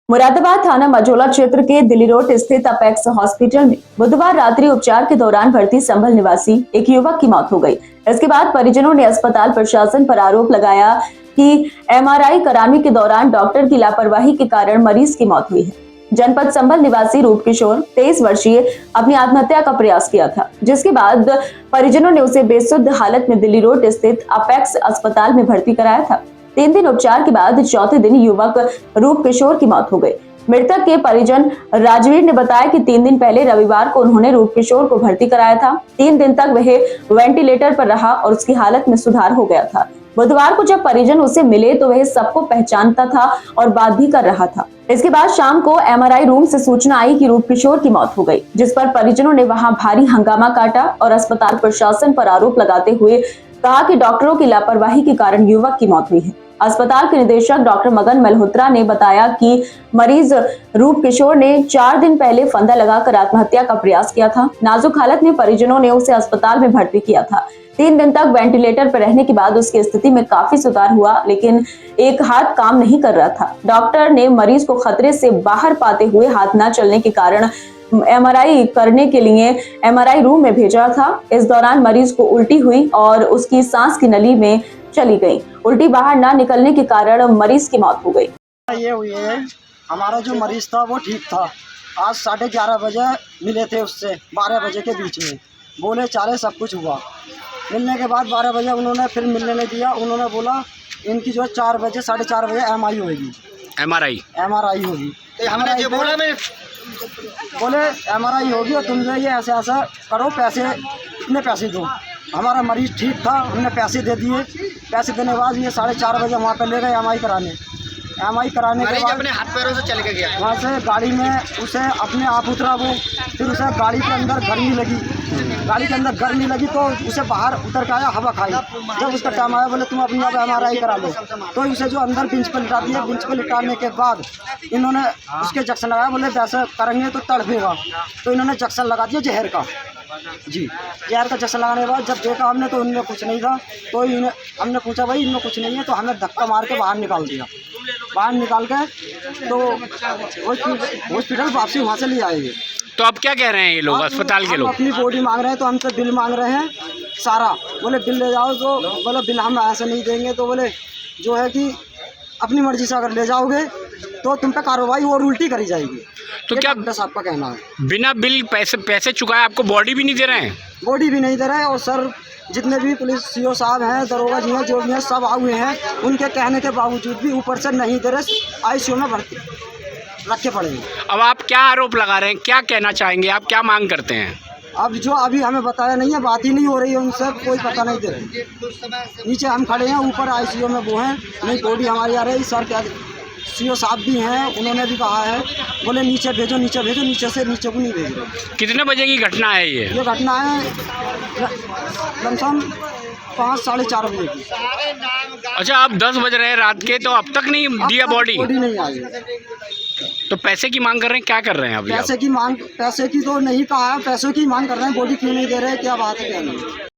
मुरादाबाद थाना मझौला क्षेत्र के दिल्ली रोड स्थित अपेक्स हॉस्पिटल में बुधवार रात्रि उपचार के दौरान भर्ती संभल निवासी एक युवक की मौत हो गई। इसके बाद परिजनों ने अस्पताल प्रशासन पर आरोप लगाया कि एमआरआई कराने के दौरान डॉक्टर की लापरवाही के कारण मरीज की मौत हुई है। जनपद संभल निवासी रूप किशोर 23 वर्षीय अपनी आत्महत्या का प्रयास किया था, जिसके बाद परिजनों ने उसे बेसुध हालत में दिल्ली रोड स्थित अपेक्स अस्पताल में भर्ती कराया था। 3 दिन उपचार के बाद चौथे दिन युवक रूप किशोर की मौत हो गई। मृतक के परिजन राजवीर ने बताया कि 3 दिन पहले रविवार को उन्होंने रूप किशोर को भर्ती कराया था। 3 दिन तक वह वेंटिलेटर पर रहा और उसकी हालत में सुधार हो गया था। बुधवार को जब परिजन उसे मिले तो वह सबको पहचानता था और बात भी कर रहा था। इसके बाद शाम को एमआरआई रूम से सूचना आई कि रूप किशोर की मौत हो गई, जिस पर परिजनों ने वहां भारी हंगामा काटा और अस्पताल प्रशासन पर आरोप लगाते हुए कहा कि डॉक्टरों की लापरवाही के कारण युवक की मौत हुई है। अस्पताल के निदेशक डॉक्टर मगन मल्होत्रा ने बताया कि मरीज रूप किशोर ने 4 दिन पहले फंदा लगाकर आत्महत्या का प्रयास किया था। नाजुक हालत में परिजनों ने उसे अस्पताल में भर्ती किया था। 3 दिन तक वेंटिलेटर पर रहने के बाद उसकी स्थिति में काफी सुधार हुआ, लेकिन एक हाथ काम नहीं कर रहा था। डॉक्टर ने मरीज को खतरे से बाहर पाते हुए हाथ न चलने के कारण एमआरआई करने के लिए एमआरआई रूम में भेजा था। इस दौरान मरीज को उल्टी हुई और उसकी सांस की नली में चली गई। उल्टी बाहर ना निकलने के कारण मरीज की मौत हो गई। ये हुई है, हमारा जो मरीज था वो ठीक था। आज 11:30 बजे मिले थे उससे, 12 बजे के बीच में बोले चाले सब कुछ हुआ। मिलने के बाद 12 बजे उन्होंने फिर मिलने नहीं दिया। उन्होंने बोला इनकी जो 4 बजे 4:30 बजे एमआई होगी, एमआरआई होगी। हमने जो बोला मैं बोले एमआरआई होगी और तुम जो ये ऐसे ऐसा करो, पैसे इतने पैसे दो। हमारा मरीज ठीक था, हमने पैसे दे दिए। पैसे देने के बाद ये 4:30 बजे वहाँ पे ले गए एमआई कराने के बाद अपने हाथ पैरों से चल के गया। वहाँ से गाड़ी में उसे अपने आप उतरा वो, फिर उसे गाड़ी के अंदर गर्मी लगी तो उसे बाहर उतर के आया, हवा खाई। जब उसका टाइम आया बोले तुम अपनी अब एमआरआई करा लो, तो उसे जो अंदर बेंच पर लिटा दिया। बेंच पर लिटाने के बाद इन्होंने उसके जंक्शन लगाया, बोले वैसे करेंगे तो तड़पेगा, तो इन्होंने जंक्शन लगा दिया जहर का। जहर का जंक्शन लगाने के बाद जब देखा हमने तो उनमें कुछ नहीं था, तो हमने पूछा भाई इनमें कुछ नहीं है, तो हमें धक्का मार के बाहर निकाल दिया। बाहर निकाल के तो हॉस्पिटल वापसी वहाँ से ले आएंगे। तो अब क्या कह रहे हैं ये लोग, अस्पताल के लोग? अपनी बॉडी मांग रहे हैं, तो हमसे बिल मांग रहे हैं सारा। बोले बिल ले जाओ, तो बोले बिल हम ऐसे नहीं देंगे। तो बोले जो है कि अपनी मर्जी से अगर ले जाओगे तो तुम पे कार्रवाई और उल्टी करी जाएगी। तो क्या बस आपका कहना है? बिना बिल पैसे चुकाए आपको बॉडी भी नहीं दे रहे हैं? बॉडी भी नहीं दे रहे हैं। और सर जितने भी पुलिस सीओ साहब हैं, दरोगा जी हैं, जो भी हैं, सब आए हुए हैं। उनके कहने के बावजूद भी ऊपर से नहीं दे रहे, आईसीयू में भर्ती रखे पड़ेंगे। अब आप क्या आरोप लगा रहे हैं, क्या कहना चाहेंगे, आप क्या मांग करते हैं? अब जो अभी हमें बताया नहीं है, बात ही नहीं हो रही है उनसे, कोई पता नहीं दे रही। नीचे हम खड़े हैं, ऊपर आईसीयू में वो हैं, नहीं बॉडी हमारी आ रही। सर क्या सीओ साहब भी हैं, उन्होंने भी कहा है, बोले नीचे भेजो, नीचे से नीचे को नहीं भेज रहे। कितने बजे की घटना है ये? ये घटना है लमसम 5 साढ़े 4 बजे की। अच्छा, अब 10 बज रहे हैं रात के, तो अब तक नहीं दिया बॉडी नहीं आई। तो पैसे की मांग कर रहे हैं, क्या कर रहे हैं अभी? पैसे की तो नहीं कहा है, पैसों की मांग कर रहे हैं, बॉडी क्यों नहीं दे रहे, क्या बात है क्या नहीं।